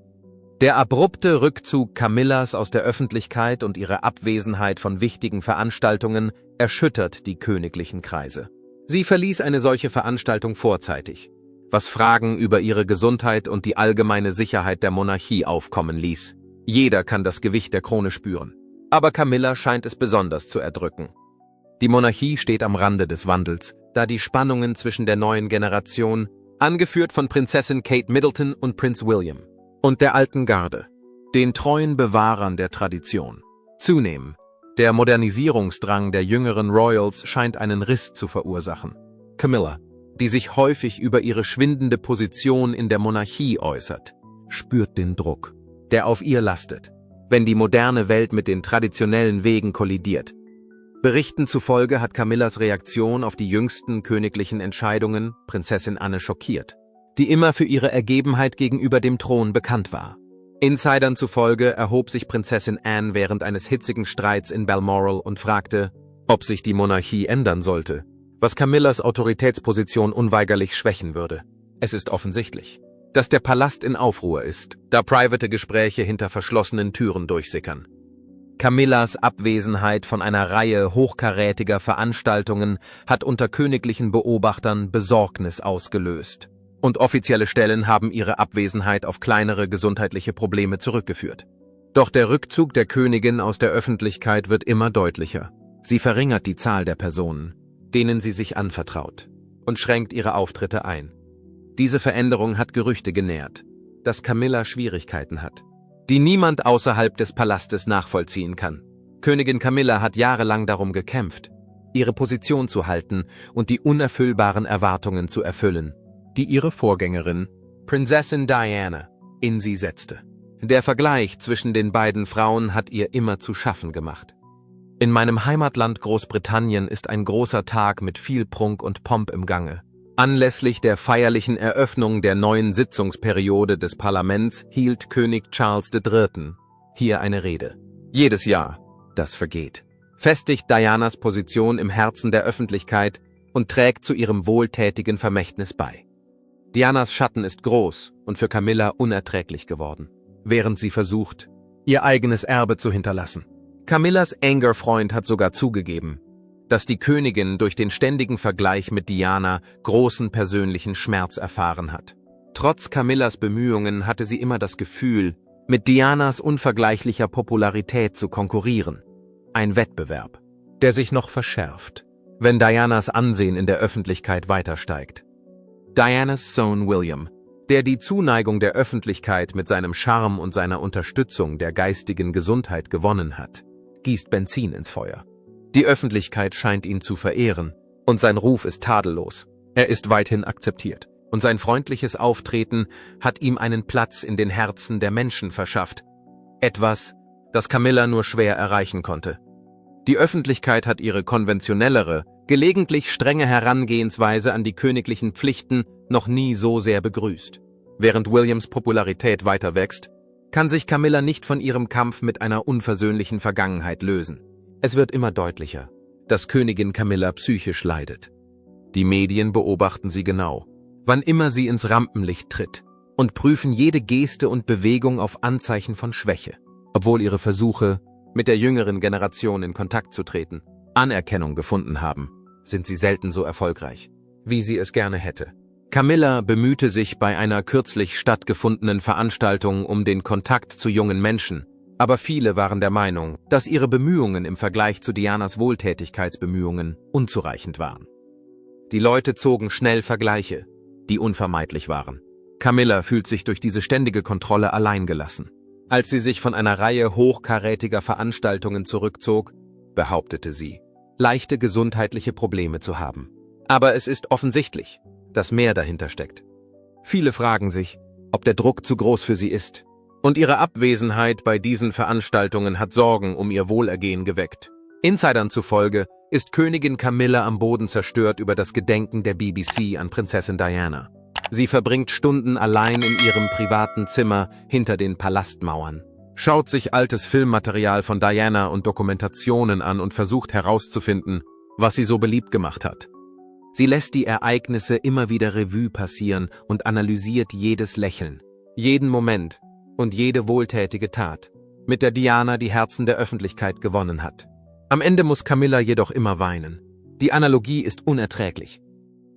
Der abrupte Rückzug Camillas aus der Öffentlichkeit und ihre Abwesenheit von wichtigen Veranstaltungen erschüttert die königlichen Kreise. Sie verließ eine solche Veranstaltung vorzeitig, was Fragen über ihre Gesundheit und die allgemeine Sicherheit der Monarchie aufkommen ließ. Jeder kann das Gewicht der Krone spüren, aber Camilla scheint es besonders zu erdrücken. Die Monarchie steht am Rande des Wandels, da die Spannungen zwischen der neuen Generation, angeführt von Prinzessin Kate Middleton und Prinz William, und der alten Garde, den treuen Bewahrern der Tradition, zunehmen. Der Modernisierungsdrang der jüngeren Royals scheint einen Riss zu verursachen. Camilla, die sich häufig über ihre schwindende Position in der Monarchie äußert, spürt den Druck, der auf ihr lastet, wenn die moderne Welt mit den traditionellen Wegen kollidiert. Berichten zufolge hat Camillas Reaktion auf die jüngsten königlichen Entscheidungen Prinzessin Anne schockiert, die immer für ihre Ergebenheit gegenüber dem Thron bekannt war. Insidern zufolge erhob sich Prinzessin Anne während eines hitzigen Streits in Balmoral und fragte, ob sich die Monarchie ändern sollte, was Camillas Autoritätsposition unweigerlich schwächen würde. Es ist offensichtlich, dass der Palast in Aufruhr ist, da private Gespräche hinter verschlossenen Türen durchsickern. Camillas Abwesenheit von einer Reihe hochkarätiger Veranstaltungen hat unter königlichen Beobachtern Besorgnis ausgelöst. Und offizielle Stellen haben ihre Abwesenheit auf kleinere gesundheitliche Probleme zurückgeführt. Doch der Rückzug der Königin aus der Öffentlichkeit wird immer deutlicher. Sie verringert die Zahl der Personen, denen sie sich anvertraut, und schränkt ihre Auftritte ein. Diese Veränderung hat Gerüchte genährt, dass Camilla Schwierigkeiten hat, die niemand außerhalb des Palastes nachvollziehen kann. Königin Camilla hat jahrelang darum gekämpft, ihre Position zu halten und die unerfüllbaren Erwartungen zu erfüllen, die ihre Vorgängerin, Prinzessin Diana, in sie setzte. Der Vergleich zwischen den beiden Frauen hat ihr immer zu schaffen gemacht. In meinem Heimatland Großbritannien ist ein großer Tag mit viel Prunk und Pomp im Gange. Anlässlich der feierlichen Eröffnung der neuen Sitzungsperiode des Parlaments hielt König Charles III. Hier eine Rede. Jedes Jahr, das vergeht, festigt Dianas Position im Herzen der Öffentlichkeit und trägt zu ihrem wohltätigen Vermächtnis bei. Dianas Schatten ist groß und für Camilla unerträglich geworden, während sie versucht, ihr eigenes Erbe zu hinterlassen. Camillas enger Freund hat sogar zugegeben, dass die Königin durch den ständigen Vergleich mit Diana großen persönlichen Schmerz erfahren hat. Trotz Camillas Bemühungen hatte sie immer das Gefühl, mit Dianas unvergleichlicher Popularität zu konkurrieren. Ein Wettbewerb, der sich noch verschärft, wenn Dianas Ansehen in der Öffentlichkeit weiter steigt. Dianas Sohn William, der die Zuneigung der Öffentlichkeit mit seinem Charme und seiner Unterstützung der geistigen Gesundheit gewonnen hat, gießt Benzin ins Feuer. Die Öffentlichkeit scheint ihn zu verehren, und sein Ruf ist tadellos. Er ist weithin akzeptiert, und sein freundliches Auftreten hat ihm einen Platz in den Herzen der Menschen verschafft. Etwas, das Camilla nur schwer erreichen konnte. Die Öffentlichkeit hat ihre konventionellere, gelegentlich strenge Herangehensweise an die königlichen Pflichten noch nie so sehr begrüßt. Während Williams Popularität weiter wächst, kann sich Camilla nicht von ihrem Kampf mit einer unversöhnlichen Vergangenheit lösen. Es wird immer deutlicher, dass Königin Camilla psychisch leidet. Die Medien beobachten sie genau, wann immer sie ins Rampenlicht tritt, und prüfen jede Geste und Bewegung auf Anzeichen von Schwäche. Obwohl ihre Versuche, mit der jüngeren Generation in Kontakt zu treten, Anerkennung gefunden haben, sind sie selten so erfolgreich, wie sie es gerne hätte. Camilla bemühte sich bei einer kürzlich stattgefundenen Veranstaltung um den Kontakt zu jungen Menschen, aber viele waren der Meinung, dass ihre Bemühungen im Vergleich zu Dianas Wohltätigkeitsbemühungen unzureichend waren. Die Leute zogen schnell Vergleiche, die unvermeidlich waren. Camilla fühlt sich durch diese ständige Kontrolle alleingelassen. Als sie sich von einer Reihe hochkarätiger Veranstaltungen zurückzog, behauptete sie, leichte gesundheitliche Probleme zu haben. Aber es ist offensichtlich, dass mehr dahinter steckt. Viele fragen sich, ob der Druck zu groß für sie ist. Und ihre Abwesenheit bei diesen Veranstaltungen hat Sorgen um ihr Wohlergehen geweckt. Insidern zufolge ist Königin Camilla am Boden zerstört über das Gedenken der BBC an Prinzessin Diana. Sie verbringt Stunden allein in ihrem privaten Zimmer hinter den Palastmauern, schaut sich altes Filmmaterial von Diana und Dokumentationen an und versucht herauszufinden, was sie so beliebt gemacht hat. Sie lässt die Ereignisse immer wieder Revue passieren und analysiert jedes Lächeln, jeden Moment und jede wohltätige Tat, mit der Diana die Herzen der Öffentlichkeit gewonnen hat. Am Ende muss Camilla jedoch immer weinen. Die Analogie ist unerträglich.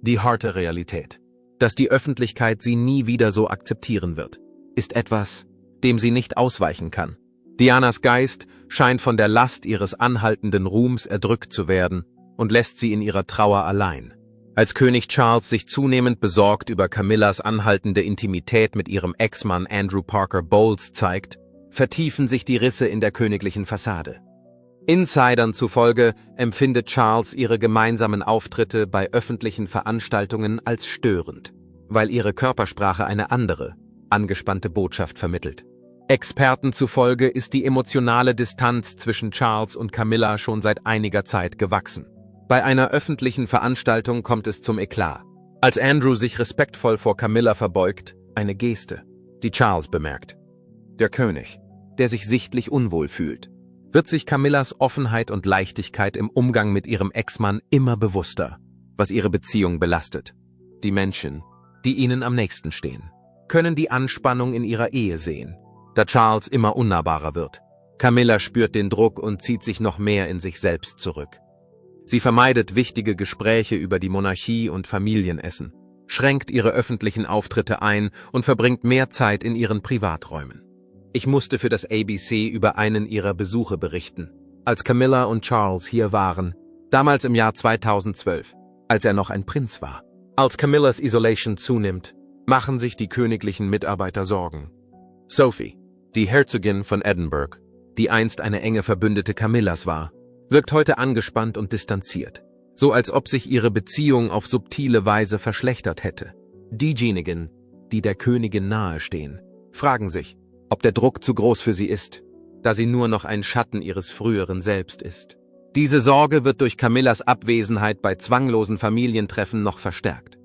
Die harte Realität, dass die Öffentlichkeit sie nie wieder so akzeptieren wird, ist etwas, dem sie nicht ausweichen kann. Dianas Geist scheint von der Last ihres anhaltenden Ruhms erdrückt zu werden und lässt sie in ihrer Trauer allein. Als König Charles sich zunehmend besorgt über Camillas anhaltende Intimität mit ihrem Ex-Mann Andrew Parker Bowles zeigt, vertiefen sich die Risse in der königlichen Fassade. Insidern zufolge empfindet Charles ihre gemeinsamen Auftritte bei öffentlichen Veranstaltungen als störend, weil ihre Körpersprache eine andere, angespannte Botschaft vermittelt. Experten zufolge ist die emotionale Distanz zwischen Charles und Camilla schon seit einiger Zeit gewachsen. Bei einer öffentlichen Veranstaltung kommt es zum Eklat. Als Andrew sich respektvoll vor Camilla verbeugt, eine Geste, die Charles bemerkt. Der König, der sich sichtlich unwohl fühlt, wird sich Camillas Offenheit und Leichtigkeit im Umgang mit ihrem Ex-Mann immer bewusster, was ihre Beziehung belastet. Die Menschen, die ihnen am nächsten stehen, können die Anspannung in ihrer Ehe sehen, da Charles immer unnahbarer wird. Camilla spürt den Druck und zieht sich noch mehr in sich selbst zurück. Sie vermeidet wichtige Gespräche über die Monarchie und Familienessen, schränkt ihre öffentlichen Auftritte ein und verbringt mehr Zeit in ihren Privaträumen. Ich musste für das ABC über einen ihrer Besuche berichten, als Camilla und Charles hier waren, damals im Jahr 2012, als er noch ein Prinz war. Als Camillas Isolation zunimmt, machen sich die königlichen Mitarbeiter Sorgen. Sophie, die Herzogin von Edinburgh, die einst eine enge Verbündete Camillas war, wirkt heute angespannt und distanziert, so als ob sich ihre Beziehung auf subtile Weise verschlechtert hätte. Diejenigen, die der Königin nahestehen, fragen sich, ob der Druck zu groß für sie ist, da sie nur noch ein Schatten ihres früheren Selbst ist. Diese Sorge wird durch Camillas Abwesenheit bei zwanglosen Familientreffen noch verstärkt.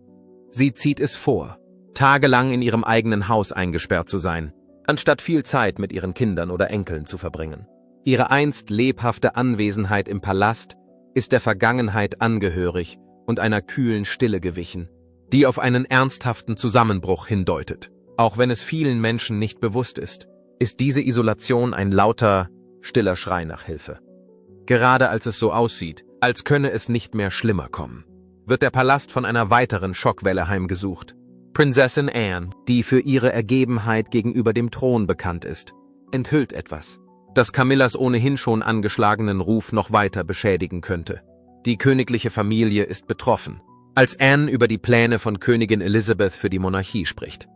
Sie zieht es vor, tagelang in ihrem eigenen Haus eingesperrt zu sein, anstatt viel Zeit mit ihren Kindern oder Enkeln zu verbringen. Ihre einst lebhafte Anwesenheit im Palast ist der Vergangenheit angehörig und einer kühlen Stille gewichen, die auf einen ernsthaften Zusammenbruch hindeutet. Auch wenn es vielen Menschen nicht bewusst ist diese Isolation ein lauter, stiller Schrei nach Hilfe. Gerade als es so aussieht, als könne es nicht mehr schlimmer kommen, wird der Palast von einer weiteren Schockwelle heimgesucht. Prinzessin Anne, die für ihre Ergebenheit gegenüber dem Thron bekannt ist, enthüllt etwas, das Camillas ohnehin schon angeschlagenen Ruf noch weiter beschädigen könnte. Die königliche Familie ist betroffen, als Anne über die Pläne von Königin Elizabeth für die Monarchie spricht.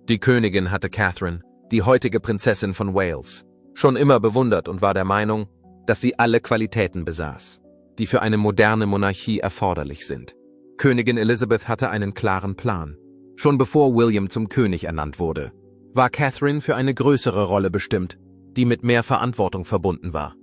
Die Königin hatte Catherine, die heutige Prinzessin von Wales, schon immer bewundert und war der Meinung, dass sie alle Qualitäten besaß, die für eine moderne Monarchie erforderlich sind. Königin Elizabeth hatte einen klaren Plan. Schon bevor William zum König ernannt wurde, war Catherine für eine größere Rolle bestimmt, die mit mehr Verantwortung verbunden war.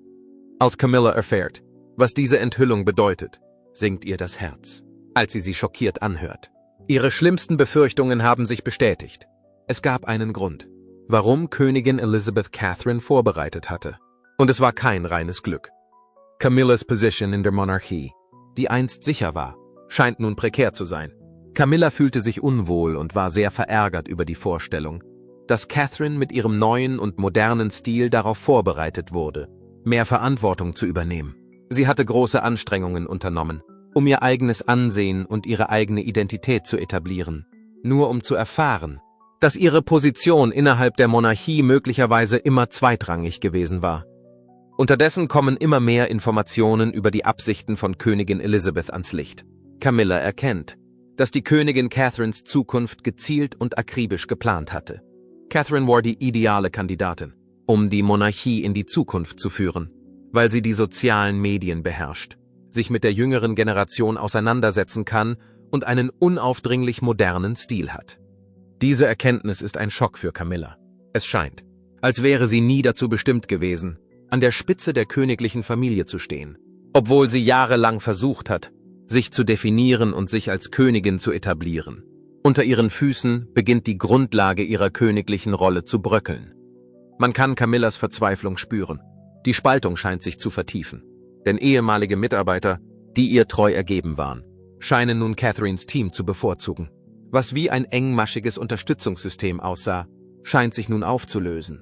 Als Camilla erfährt, was diese Enthüllung bedeutet, sinkt ihr das Herz, als sie schockiert anhört. Ihre schlimmsten Befürchtungen haben sich bestätigt. Es gab einen Grund, warum Königin Elizabeth Catherine vorbereitet hatte. Und es war kein reines Glück. Camillas Position in der Monarchie, die einst sicher war, scheint nun prekär zu sein. Camilla fühlte sich unwohl und war sehr verärgert über die Vorstellung, dass Catherine mit ihrem neuen und modernen Stil darauf vorbereitet wurde, mehr Verantwortung zu übernehmen. Sie hatte große Anstrengungen unternommen, um ihr eigenes Ansehen und ihre eigene Identität zu etablieren, nur um zu erfahren, dass ihre Position innerhalb der Monarchie möglicherweise immer zweitrangig gewesen war. Unterdessen kommen immer mehr Informationen über die Absichten von Königin Elizabeth ans Licht. Camilla erkennt, dass die Königin Catherines Zukunft gezielt und akribisch geplant hatte. Catherine war die ideale Kandidatin, um die Monarchie in die Zukunft zu führen, weil sie die sozialen Medien beherrscht, sich mit der jüngeren Generation auseinandersetzen kann und einen unaufdringlich modernen Stil hat. Diese Erkenntnis ist ein Schock für Camilla. Es scheint, als wäre sie nie dazu bestimmt gewesen, an der Spitze der königlichen Familie zu stehen, obwohl sie jahrelang versucht hat, sich zu definieren und sich als Königin zu etablieren. Unter ihren Füßen beginnt die Grundlage ihrer königlichen Rolle zu bröckeln. Man kann Camillas Verzweiflung spüren. Die Spaltung scheint sich zu vertiefen. Denn ehemalige Mitarbeiter, die ihr treu ergeben waren, scheinen nun Catherines Team zu bevorzugen. Was wie ein engmaschiges Unterstützungssystem aussah, scheint sich nun aufzulösen.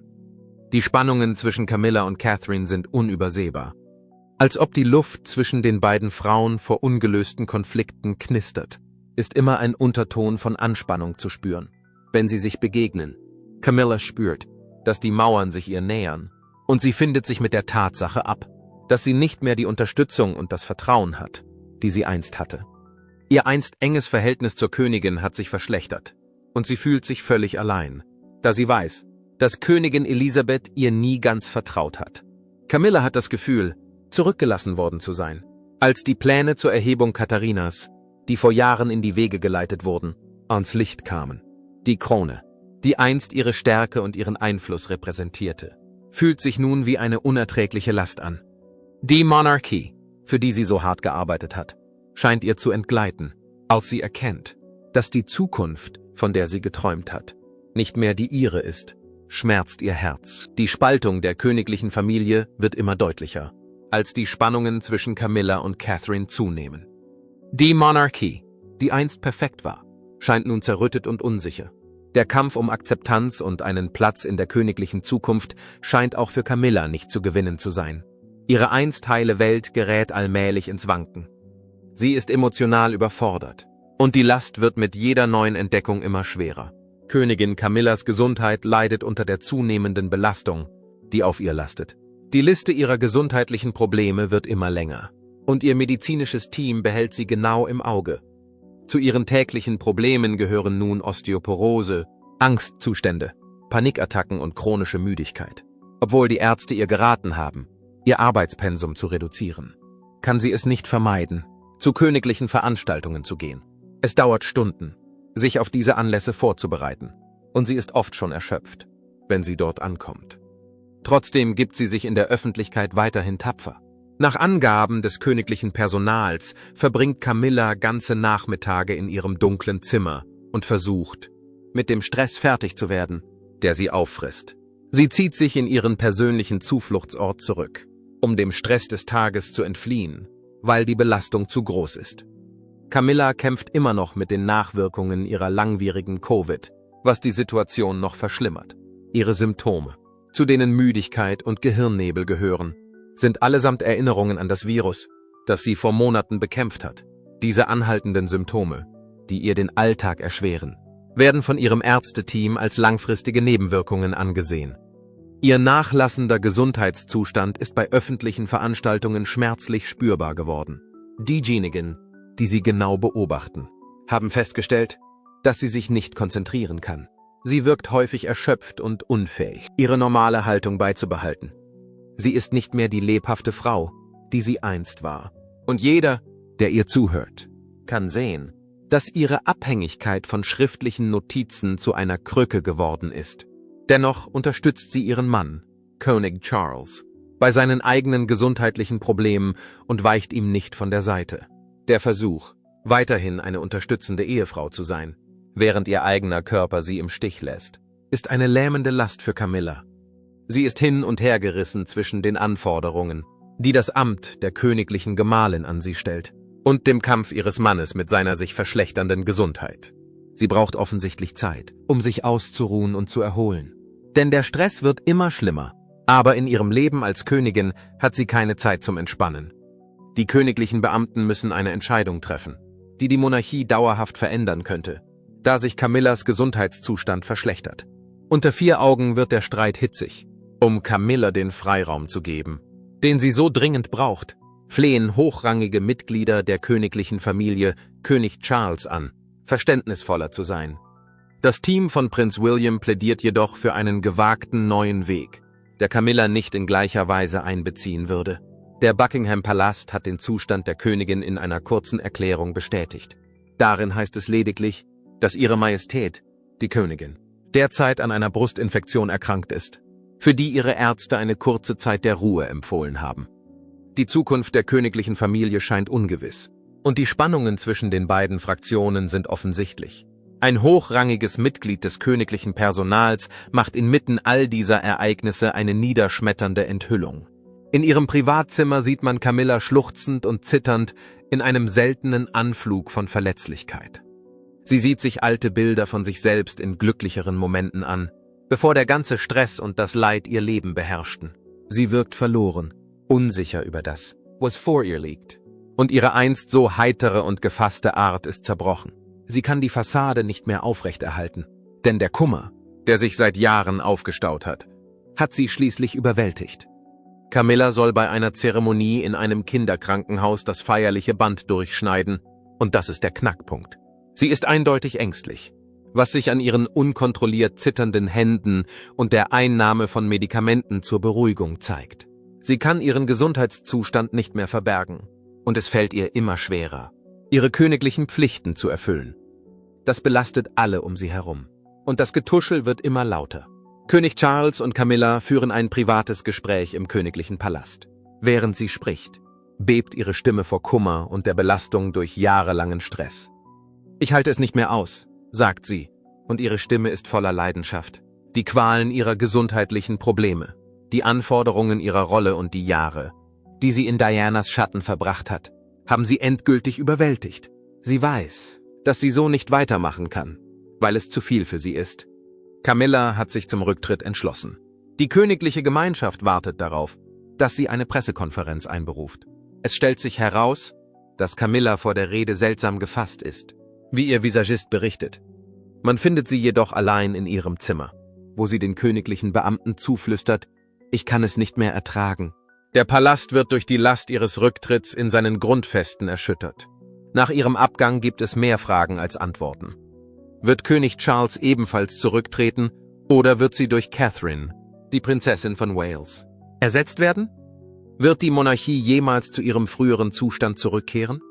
Die Spannungen zwischen Camilla und Catherine sind unübersehbar. Als ob die Luft zwischen den beiden Frauen vor ungelösten Konflikten knistert, ist immer ein Unterton von Anspannung zu spüren, wenn sie sich begegnen. Camilla spürt, dass die Mauern sich ihr nähern, und sie findet sich mit der Tatsache ab, dass sie nicht mehr die Unterstützung und das Vertrauen hat, die sie einst hatte. Ihr einst enges Verhältnis zur Königin hat sich verschlechtert, und sie fühlt sich völlig allein, da sie weiß, dass Königin Elisabeth ihr nie ganz vertraut hat. Camilla hat das Gefühl, zurückgelassen worden zu sein, als die Pläne zur Erhebung Katharinas, die vor Jahren in die Wege geleitet wurden, ans Licht kamen. Die Krone, die einst ihre Stärke und ihren Einfluss repräsentierte, fühlt sich nun wie eine unerträgliche Last an. Die Monarchie, für die sie so hart gearbeitet hat, scheint ihr zu entgleiten, als sie erkennt, dass die Zukunft, von der sie geträumt hat, nicht mehr die ihre ist, schmerzt ihr Herz. Die Spaltung der königlichen Familie wird immer deutlicher, als die Spannungen zwischen Camilla und Catherine zunehmen. Die Monarchie, die einst perfekt war, scheint nun zerrüttet und unsicher. Der Kampf um Akzeptanz und einen Platz in der königlichen Zukunft scheint auch für Camilla nicht zu gewinnen zu sein. Ihre einst heile Welt gerät allmählich ins Wanken. Sie ist emotional überfordert, und die Last wird mit jeder neuen Entdeckung immer schwerer. Königin Camillas Gesundheit leidet unter der zunehmenden Belastung, die auf ihr lastet. Die Liste ihrer gesundheitlichen Probleme wird immer länger, und ihr medizinisches Team behält sie genau im Auge. Zu ihren täglichen Problemen gehören nun Osteoporose, Angstzustände, Panikattacken und chronische Müdigkeit. Obwohl die Ärzte ihr geraten haben, ihr Arbeitspensum zu reduzieren, kann sie es nicht vermeiden, zu königlichen Veranstaltungen zu gehen. Es dauert Stunden, sich auf diese Anlässe vorzubereiten, und sie ist oft schon erschöpft, wenn sie dort ankommt. Trotzdem gibt sie sich in der Öffentlichkeit weiterhin tapfer. Nach Angaben des königlichen Personals verbringt Camilla ganze Nachmittage in ihrem dunklen Zimmer und versucht, mit dem Stress fertig zu werden, der sie auffrisst. Sie zieht sich in ihren persönlichen Zufluchtsort zurück, um dem Stress des Tages zu entfliehen, weil die Belastung zu groß ist. Camilla kämpft immer noch mit den Nachwirkungen ihrer langwierigen Covid, was die Situation noch verschlimmert. Ihre Symptome, zu denen Müdigkeit und Gehirnnebel gehören, sind allesamt Erinnerungen an das Virus, das sie vor Monaten bekämpft hat. Diese anhaltenden Symptome, die ihr den Alltag erschweren, werden von ihrem Ärzteteam als langfristige Nebenwirkungen angesehen. Ihr nachlassender Gesundheitszustand ist bei öffentlichen Veranstaltungen schmerzlich spürbar geworden. Diejenigen, die sie genau beobachten, haben festgestellt, dass sie sich nicht konzentrieren kann. Sie wirkt häufig erschöpft und unfähig, ihre normale Haltung beizubehalten. Sie ist nicht mehr die lebhafte Frau, die sie einst war. Und jeder, der ihr zuhört, kann sehen, dass ihre Abhängigkeit von schriftlichen Notizen zu einer Krücke geworden ist. Dennoch unterstützt sie ihren Mann, König Charles, bei seinen eigenen gesundheitlichen Problemen und weicht ihm nicht von der Seite. Der Versuch, weiterhin eine unterstützende Ehefrau zu sein, während ihr eigener Körper sie im Stich lässt, ist eine lähmende Last für Camilla. Sie ist hin und her gerissen zwischen den Anforderungen, die das Amt der königlichen Gemahlin an sie stellt, und dem Kampf ihres Mannes mit seiner sich verschlechternden Gesundheit. Sie braucht offensichtlich Zeit, um sich auszuruhen und zu erholen. Denn der Stress wird immer schlimmer, aber in ihrem Leben als Königin hat sie keine Zeit zum Entspannen. Die königlichen Beamten müssen eine Entscheidung treffen, die die Monarchie dauerhaft verändern könnte, da sich Camillas Gesundheitszustand verschlechtert. Unter 4 Augen wird der Streit hitzig. Um Camilla den Freiraum zu geben, den sie so dringend braucht, flehen hochrangige Mitglieder der königlichen Familie König Charles an, verständnisvoller zu sein. Das Team von Prinz William plädiert jedoch für einen gewagten neuen Weg, der Camilla nicht in gleicher Weise einbeziehen würde. Der Buckingham-Palast hat den Zustand der Königin in einer kurzen Erklärung bestätigt. Darin heißt es lediglich, dass Ihre Majestät, die Königin, derzeit an einer Brustinfektion erkrankt ist, für die ihre Ärzte eine kurze Zeit der Ruhe empfohlen haben. Die Zukunft der königlichen Familie scheint ungewiss, und die Spannungen zwischen den beiden Fraktionen sind offensichtlich. Ein hochrangiges Mitglied des königlichen Personals macht inmitten all dieser Ereignisse eine niederschmetternde Enthüllung. In ihrem Privatzimmer sieht man Camilla schluchzend und zitternd in einem seltenen Anflug von Verletzlichkeit. Sie sieht sich alte Bilder von sich selbst in glücklicheren Momenten an, bevor der ganze Stress und das Leid ihr Leben beherrschten. Sie wirkt verloren, unsicher über das, was vor ihr liegt. Und ihre einst so heitere und gefasste Art ist zerbrochen. Sie kann die Fassade nicht mehr aufrechterhalten, denn der Kummer, der sich seit Jahren aufgestaut hat sie schließlich überwältigt. Camilla soll bei einer Zeremonie in einem Kinderkrankenhaus das feierliche Band durchschneiden, und das ist der Knackpunkt. Sie ist eindeutig ängstlich, was sich an ihren unkontrolliert zitternden Händen und der Einnahme von Medikamenten zur Beruhigung zeigt. Sie kann ihren Gesundheitszustand nicht mehr verbergen, und es fällt ihr immer schwerer, ihre königlichen Pflichten zu erfüllen. Das belastet alle um sie herum, und das Getuschel wird immer lauter. König Charles und Camilla führen ein privates Gespräch im königlichen Palast. Während sie spricht, bebt ihre Stimme vor Kummer und der Belastung durch jahrelangen Stress. »Ich halte es nicht mehr aus«, sagt sie, und ihre Stimme ist voller Leidenschaft. Die Qualen ihrer gesundheitlichen Probleme, die Anforderungen ihrer Rolle und die Jahre, die sie in Dianas Schatten verbracht hat, haben sie endgültig überwältigt. Sie weiß, dass sie so nicht weitermachen kann, weil es zu viel für sie ist. Camilla hat sich zum Rücktritt entschlossen. Die königliche Gemeinschaft wartet darauf, dass sie eine Pressekonferenz einberuft. Es stellt sich heraus, dass Camilla vor der Rede seltsam gefasst ist, wie ihr Visagist berichtet. Man findet sie jedoch allein in ihrem Zimmer, wo sie den königlichen Beamten zuflüstert, »Ich kann es nicht mehr ertragen.« Der Palast wird durch die Last ihres Rücktritts in seinen Grundfesten erschüttert. Nach ihrem Abgang gibt es mehr Fragen als Antworten. Wird König Charles ebenfalls zurücktreten oder wird sie durch Catherine, die Prinzessin von Wales, ersetzt werden? Wird die Monarchie jemals zu ihrem früheren Zustand zurückkehren?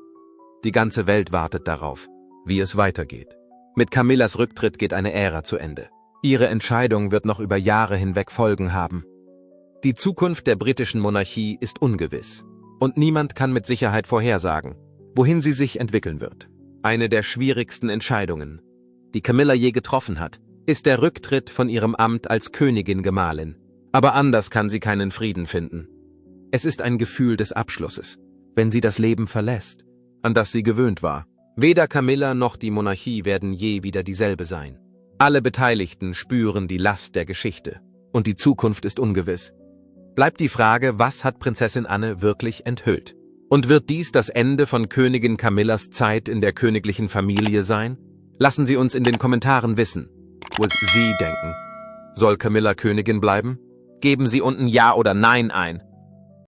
Die ganze Welt wartet darauf, wie es weitergeht. Mit Camillas Rücktritt geht eine Ära zu Ende. Ihre Entscheidung wird noch über Jahre hinweg Folgen haben. Die Zukunft der britischen Monarchie ist ungewiss und niemand kann mit Sicherheit vorhersagen, wohin sie sich entwickeln wird. Eine der schwierigsten Entscheidungen, die Camilla je getroffen hat, ist der Rücktritt von ihrem Amt als Königin-Gemahlin. Aber anders kann sie keinen Frieden finden. Es ist ein Gefühl des Abschlusses, wenn sie das Leben verlässt, an das sie gewöhnt war. Weder Camilla noch die Monarchie werden je wieder dieselbe sein. Alle Beteiligten spüren die Last der Geschichte und die Zukunft ist ungewiss. Bleibt die Frage, was hat Prinzessin Anne wirklich enthüllt? Und wird dies das Ende von Königin Camillas Zeit in der königlichen Familie sein? Lassen Sie uns in den Kommentaren wissen, was Sie denken. Soll Camilla Königin bleiben? Geben Sie unten Ja oder Nein ein.